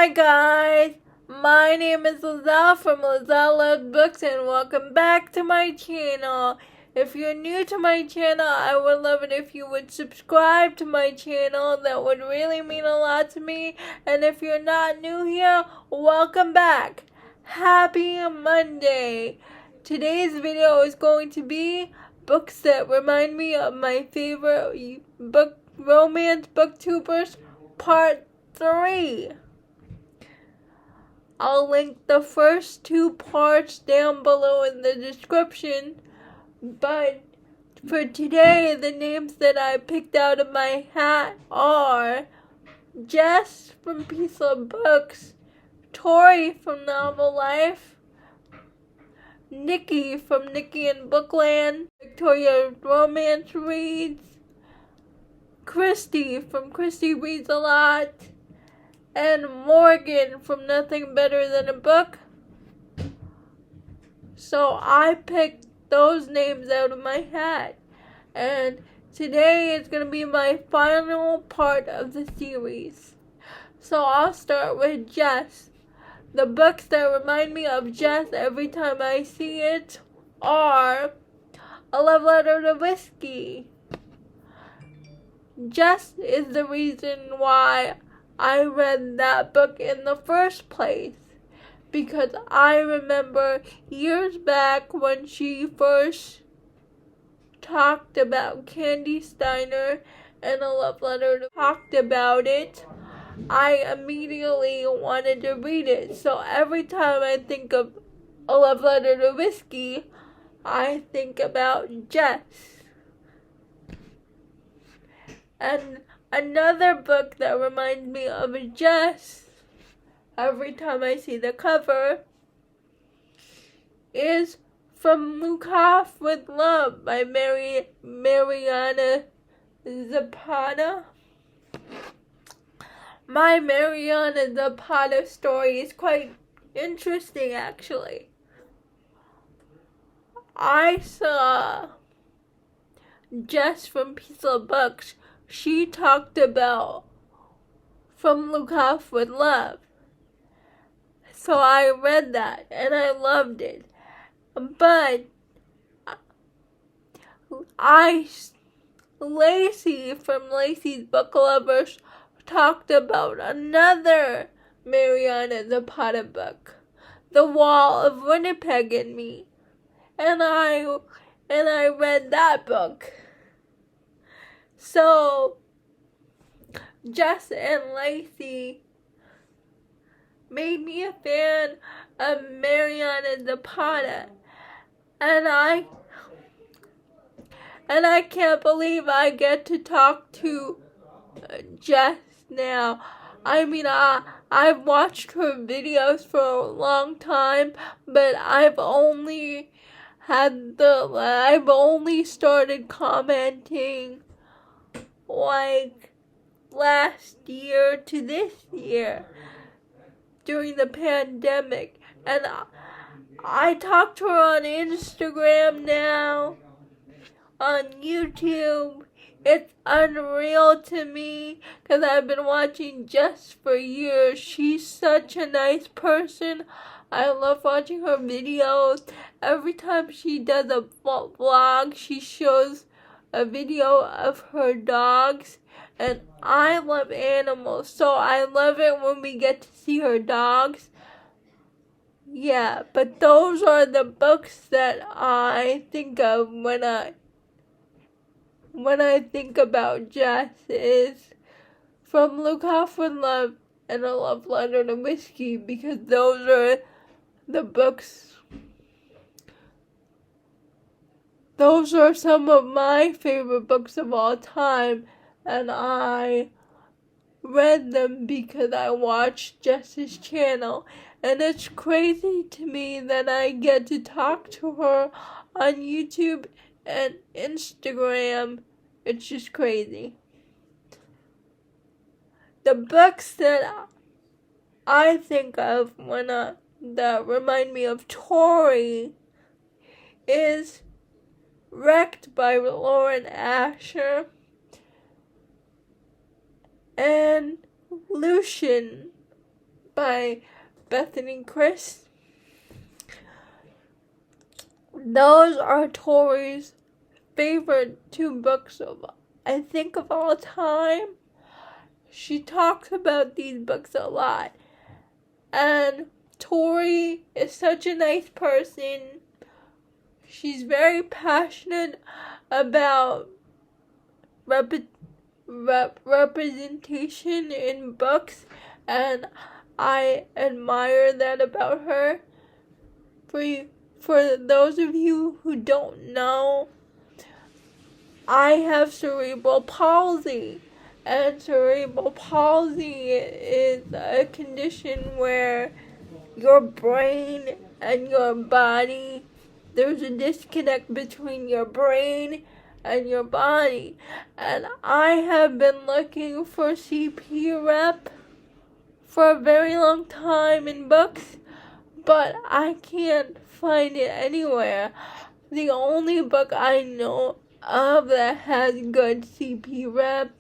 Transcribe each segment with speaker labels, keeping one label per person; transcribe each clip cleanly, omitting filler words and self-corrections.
Speaker 1: Hi guys, my name is Lizelle from Lizelle Loves Books and welcome back to my channel. If you're new to my channel, I would love it if you would subscribe to my channel. That would really mean a lot to me. And if you're not new here, welcome back. Happy Monday. Today's video is going to be books that remind me of my favorite romance booktubers part 3. I'll link the first 2 parts down below in the description, but for today, the names that I picked out of my hat are Jess from Piece of Books, Tori from Novel Life, Nikki from Nikki and Bookland, Victoria Romance Reads, Christy from Christy Reads a Lot, and Morgan from Nothing Better Than a Book. So I picked those names out of my hat. And today is going to be my final part of the series. So I'll start with Jess. The books that remind me of Jess every time I see it are A Love Letter to Whiskey. Jess is the reason why I read that book in the first place, because I remember years back when she first talked about Candy Steiner and A Love Letter talked about it. I immediately wanted to read it. So every time I think of A Love Letter to Whiskey, I think about Jess. And another book that reminds me of Jess every time I see the cover is From Lukov with Love by Mariana Zapata. My Mariana Zapata story is quite interesting, actually. I saw Jess from Piece of Books. She talked about From Lukov with Love. So I read that and I loved it. But Lacey from Lacey's Book Lovers talked about another Mariana Zapata book, The Wall of Winnipeg and Me. And I read that book. So Jess and Lacey made me a fan of Mariana Zapata, and I can't believe I get to talk to Jess now. I mean, I've watched her videos for a long time, but I've only started commenting like last year to this year during the pandemic, and I talk to her on Instagram now, on YouTube. It's unreal to me because I've been watching Jess for years. She's such a nice person. I love watching her videos. Every time she does a vlog, she shows a video of her dogs, and I love animals, so I love it when we get to see her dogs. Yeah, but those are the books that I think of when I think about Jess, is From Lukov with Love and A Love Letter to Whiskey, because those are the books. Those are some of my favorite books of all time, and I read them because I watched Jess's channel. And it's crazy to me that I get to talk to her on YouTube and Instagram. It's just crazy. The books that I think of that remind me of Tori is Wrecked by Lauren Asher and Lucian by Bethany Chris. Those are Tori's favorite 2 books of all time. She talks about these books a lot. And Tori is such a nice person. She's very passionate about representation in books, and I admire that about her. For those of you who don't know, I have cerebral palsy, and cerebral palsy is a condition where your brain and your body, there's a disconnect between your brain and your body. And I have been looking for CP rep for a very long time in books, but I can't find it anywhere. The only book I know of that has good CP rep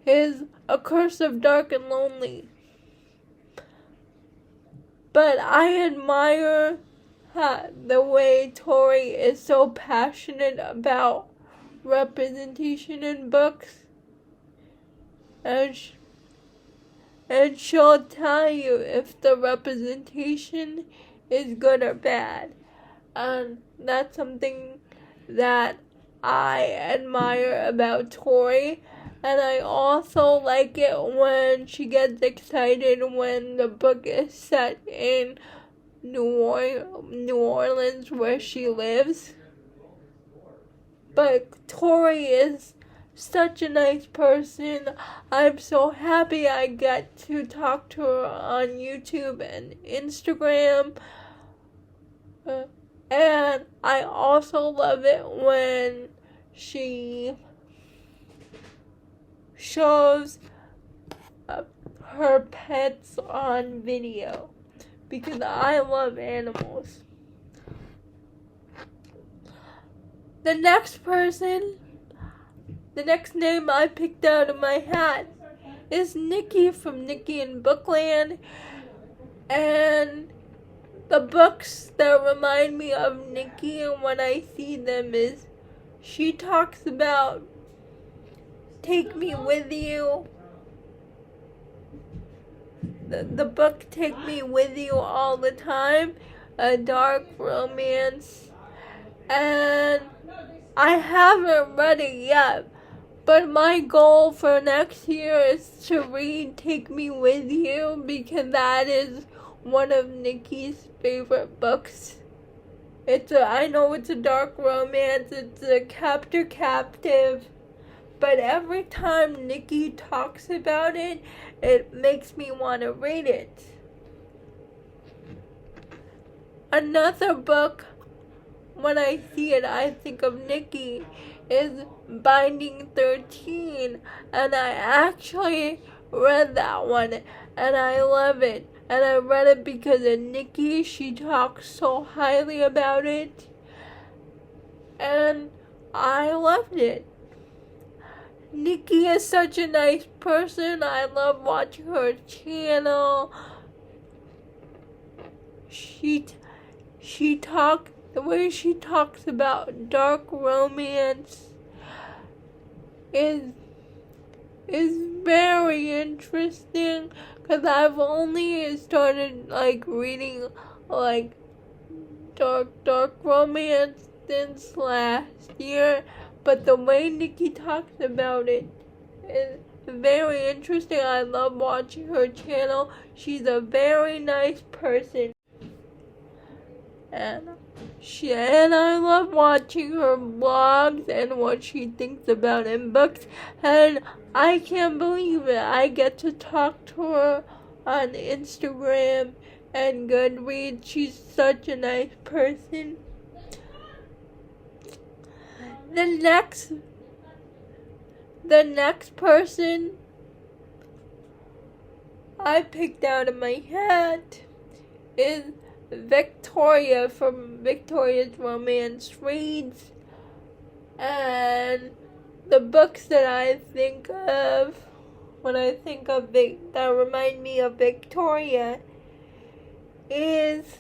Speaker 1: is A Curse of Dark and Lonely. But I admire the way Tori is so passionate about representation in books, and she'll tell you if the representation is good or bad, and that's something that I admire about Tori. And I also like it when she gets excited when the book is set in New Orleans, where she lives. But Tori is such a nice person. I'm so happy I get to talk to her on YouTube and Instagram. And I also love it when she shows her pets on video, because I love animals. The next name I picked out of my hat is Nikki from Nikki in Bookland. And the books that remind me of Nikki and when I see them is, she talks about Take Me With You. The book Take Me With You All the Time, a dark romance. And I haven't read it yet, but my goal for next year is to read Take Me With You, because that is one of Nikki's favorite books. I know it's a dark romance, it's a captor-captive, but every time Nikki talks about it, it makes me want to read it. Another book, when I see it, I think of Nikki, is Binding 13. And I actually read that one, and I love it. And I read it because of Nikki. She talks so highly about it. And I loved it. Nikki is such a nice person. I love watching her channel. The way she talks about dark romance is very interesting, because I've only started reading dark romance since last year, but the way Nikki talks about it is very interesting. I love watching her channel. She's a very nice person. And I love watching her vlogs and what she thinks about in books. And I can't believe it. I get to talk to her on Instagram and Goodreads. She's such a nice person. The next person I picked out of my hat is Victoria from Victoria's Romance Reads. And the books that I think of when I think of that remind me of Victoria is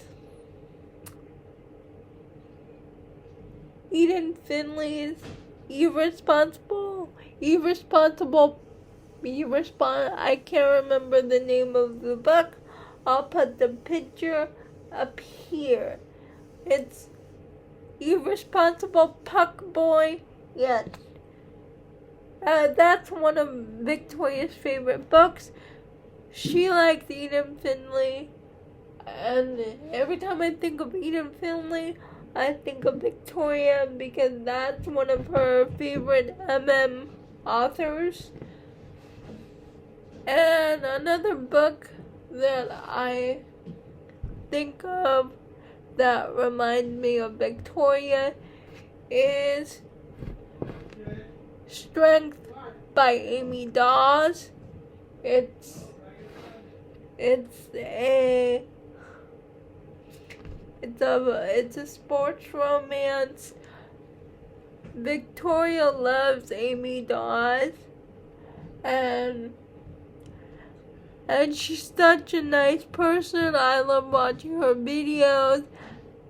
Speaker 1: Eden Finley's Irresponsible. I can't remember the name of the book. I'll put the picture up here. It's Irresponsible Puck Boy. Yes. That's one of Victoria's favorite books. She likes Eden Finley. And every time I think of Eden Finley, I think of Victoria because that's one of her favorite authors. And another book that I think of that reminds me of Victoria is Strength by Amy Dawes. It's a sports romance. Victoria loves Amy Dawes, and she's such a nice person. I love watching her videos,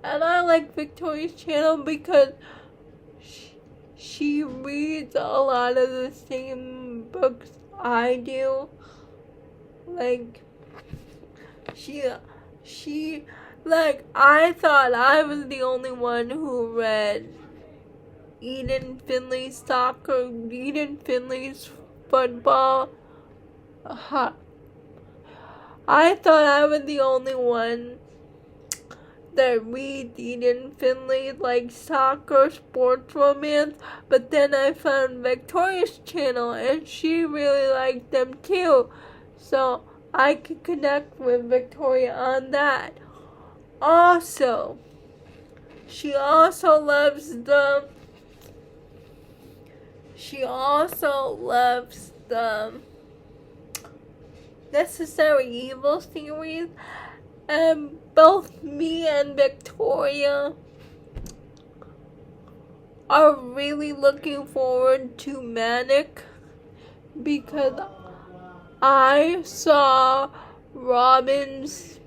Speaker 1: and I like Victoria's channel because she reads a lot of the same books I do. Like, I thought I was the only one who read Eden Finley's soccer, Eden Finley's football. I thought I was the only one that reads Eden Finley, like soccer, sports romance, but then I found Victoria's channel and she really liked them too. So I could connect with Victoria on that. Also, she also loves the Necessary Evil series, and both me and Victoria are really looking forward to Manic because I saw Robin's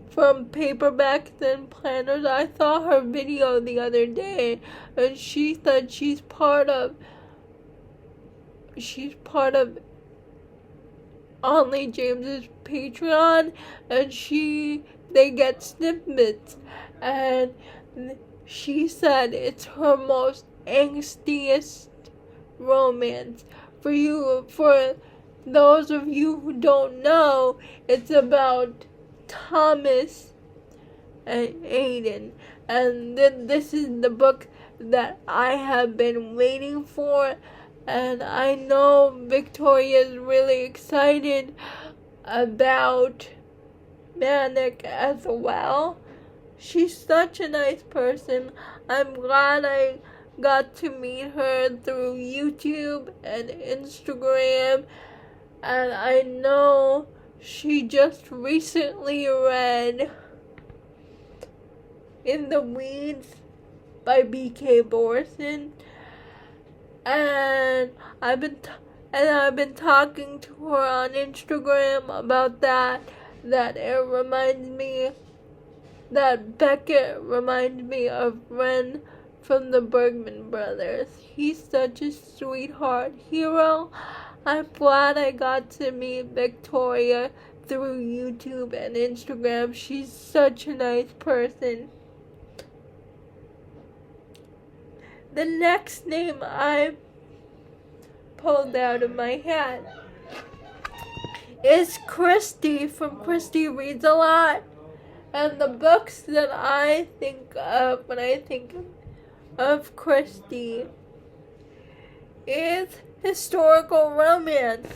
Speaker 1: from Paperbacks and Planners. I saw her video the other day, and she said she's part of Only James's Patreon, and they get snippets, and she said it's her most angstiest romance. For those of you who don't know, it's about Thomas and Aiden, and this is the book that I have been waiting for, and I know Victoria is really excited about Manic as well. She's such a nice person. I'm glad I got to meet her through YouTube and Instagram, and I know she just recently read In the Weeds by B.K. Borson, and I've been talking to her on Instagram about that Beckett reminds me of Ren from the Bergman brothers. He's such a sweetheart hero. I'm glad I got to meet Victoria through YouTube and Instagram. She's such a nice person. The next name I pulled out of my hat is Christy from Christy Reads a Lot. And the books that I think of when I think of Christy is historical romance.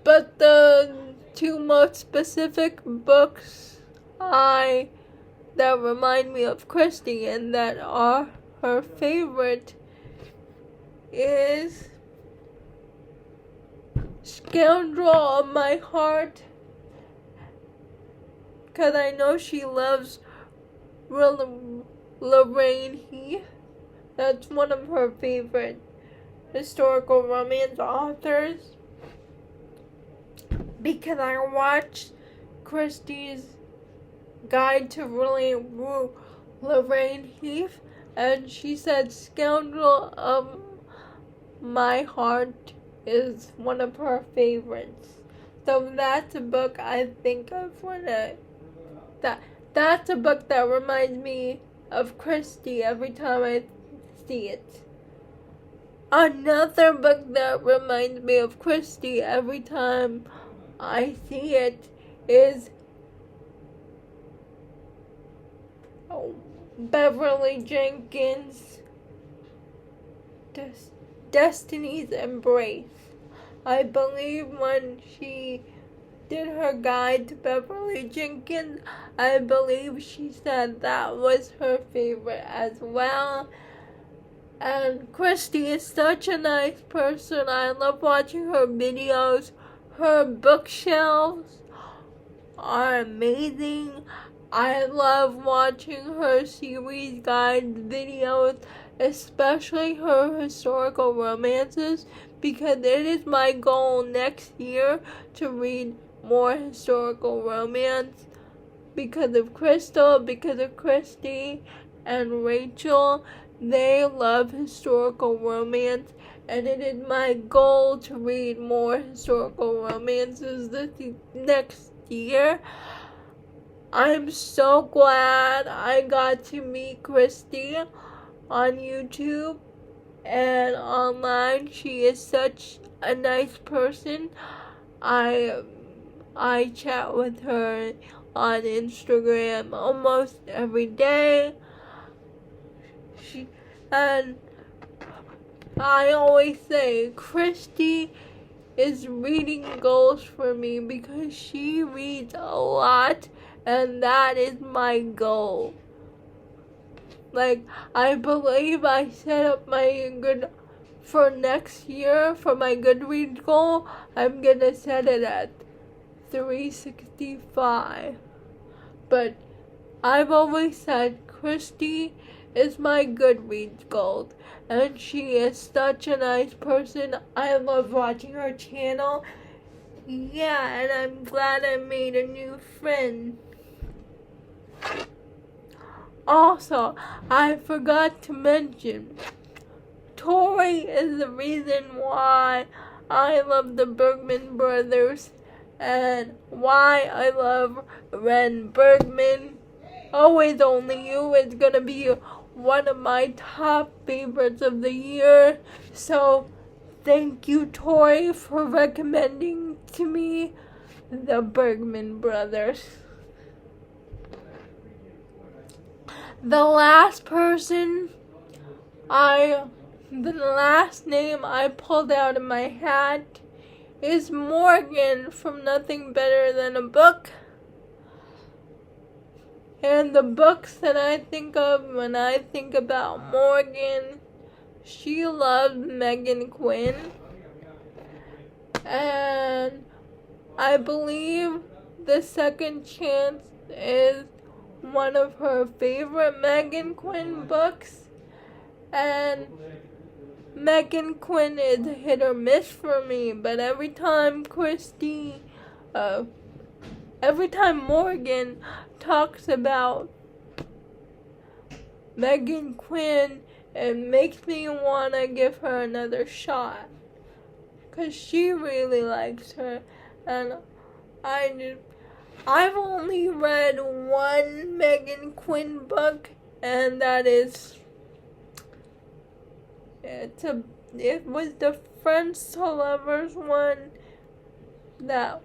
Speaker 1: But the two most specific books that remind me of Christy and that are her favorite is Scoundrel of My Heart, because I know she loves Lorraine Heath. That's one of her favorite historical romance authors. because I watched Christie's Guide to Really Woo Lorraine Heath, and she said Scoundrel of My Heart is one of her favorites. So that's a book I think of when that's a book that reminds me of Christie every time I see it. Another book that reminds me of Christie every time I see it is Beverly Jenkins' Destiny's Embrace. I believe when she did her guide to Beverly Jenkins, I believe she said that was her favorite as well. And Christie is such a nice person. I love watching her videos. Her bookshelves are amazing. I love watching her series guide videos, especially her historical romances, because it is my goal next year to read more historical romance because of Crystal, because of Christie and Rachel. They love historical romance, and it is my goal to read more historical romances this next year. I'm so glad I got to meet Christie on YouTube and online. She is such a nice person. I chat with her on Instagram almost every day. And I always say Christie is reading goals for me because she reads a lot, and that is my goal. Like, I believe I set up my for next year, for my Goodreads goal, I'm gonna set it at 365. But I've always said Christie is my Goodreads goal, and she is such a nice person. I love watching her channel. Yeah, and I'm glad I made a new friend. Also, I forgot to mention, Tori is the reason why I love the Bergman brothers and why I love Ren Bergman. Always Only You is gonna be one of my top favorites of the year. So thank you, Tori, for recommending to me the Bergman brothers. The last name I pulled out of my hat is Morgan from Nothing Better Than a Book. And the books that I think of when I think about Morgan, she loves Megan Quinn. And I believe The Second Chance is one of her favorite Megan Quinn books. And Megan Quinn is a hit or miss for me, but every time Morgan talks about Megan Quinn, it makes me want to give her another shot, because she really likes her. And I've only read one Megan Quinn book, and that is it was the Friends to Lovers one that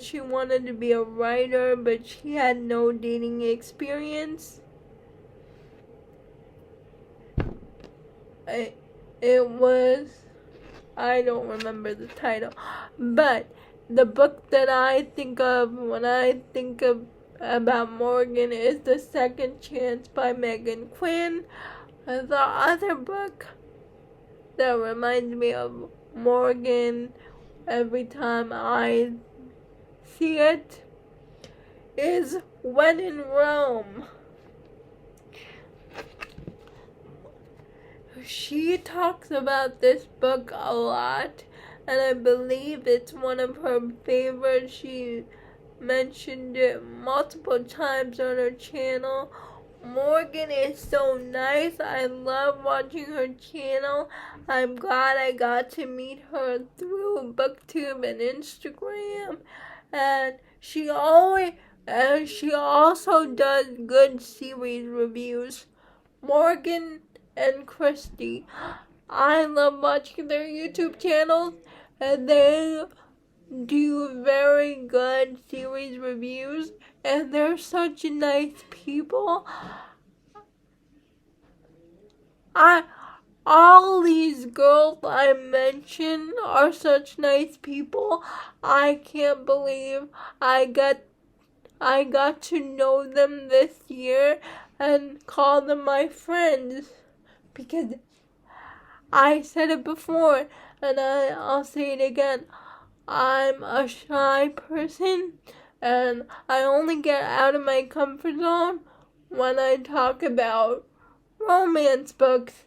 Speaker 1: she wanted to be a writer, but she had no dating experience. I don't remember the title, but the book that I think of when I think about Morgan is The Second Chance by Megan Quinn. The other book that reminds me of Morgan every time I see it is When in Rome. She talks about this book a lot, and I believe it's one of her favorites. She mentioned it multiple times on her channel. Morgan is so nice. I love watching her channel. I'm glad I got to meet her through Booktube and Instagram. And she also does good series reviews. Morgan and Christy, I love watching their YouTube channels, and they do very good series reviews, and they're such nice people. All these girls I mentioned are such nice people. I can't believe I got to know them this year and call them my friends, because I said it before and I'll say it again. I'm a shy person, and I only get out of my comfort zone when I talk about romance books.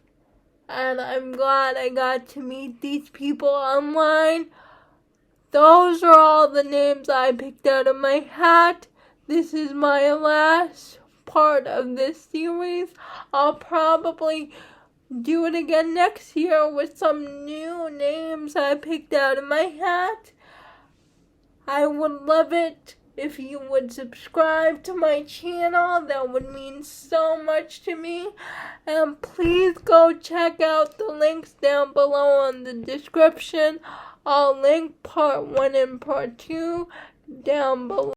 Speaker 1: And I'm glad I got to meet these people online. Those are all the names I picked out of my hat. This is my last part of this series. I'll probably do it again next year with some new names I picked out of my hat. I would love it if you would subscribe to my channel. That would mean so much to me. And please go check out the links down below in the description. I'll link part 1 and part 2 down below.